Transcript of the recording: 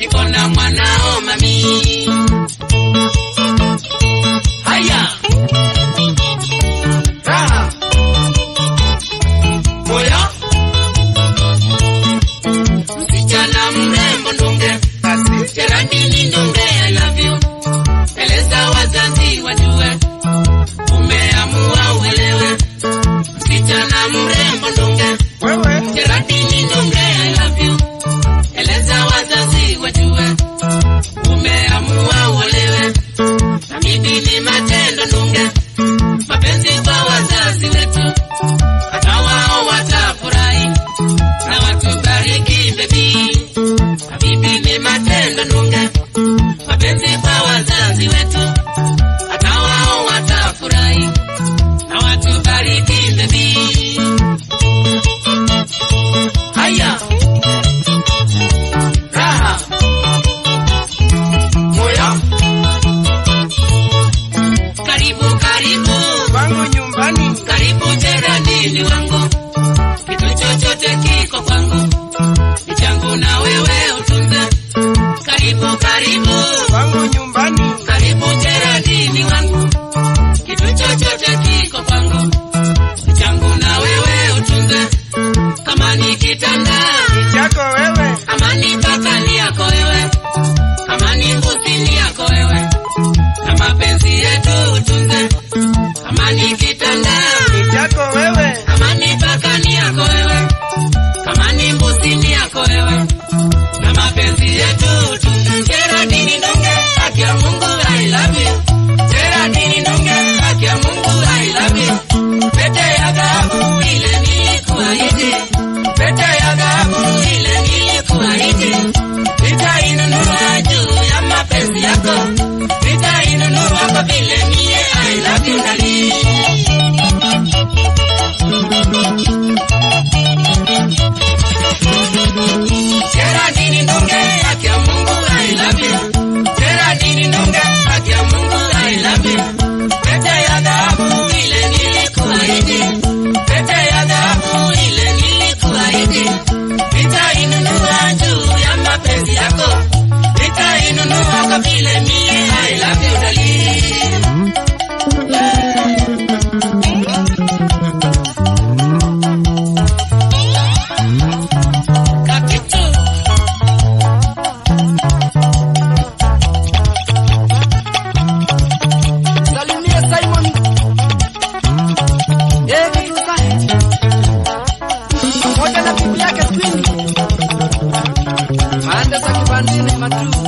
niko na mwanao mami. Haya raha moya msichana mrembo ndunge Geraldine ndunge I love you. Eleza wazazi wajue umeamua uelewe. Msichana mrembo ndunge Geraldine ndunge I love you. Eleza wazazi wajue umeamua uelewe. Na mimi ni matendo ndunge mapenzi kwa wazazi wetu, hata wao watafurahi na watubariki baby. Na mimi ni matendo ndunge mapenzi kwa wazazi wetu, hata wao watafurahi na watubariki baby. Haya raha moya karibu karibu wangu nyumbani, karibu Geraldine wangu, kitu chochote kiko kwangu ni changu na wewe utunze. Karibu karibu wangu nyumbani, karibu Geraldine wangu, kitu chochote kiko kwangu ni changu na wewe utunze. Kama ni kitanda ni chako wewe, kama ni paka ni yako wewe, kama ni mbuzi ni yako wewe, na mapenzi yetu utunze. Kama ni kitanda ni chako wewe, kama ni paka ni yako wewe, kama ni mbuzi ni yako wewe, na mapenzi yetu utunze. Geraldine ndunge haki ya Mungu I love you. Geraldine ndunge haki ya Mungu I love you. Pete ya dhahabu ile nilikuahidi, pete ya dhahabu ile nilikuahidi, nitainunua juu ya mapenzi yako, nitainunua kwa vile mie I love you darling. Geraldine ndunge haki ya Mungu I love you. Geraldine ndunge haki ya Mungu I love you. Pete ya dhahabu ile nilikuahidi, pete ya dhahabu ile nilikuahidi, nitainunua juu ya mapenzi yako, nitainunua kwa vile mie I love you darling. Kakitu salimie Simon Kituka pamoja na bibi yake Queen Maanda za kibandini matu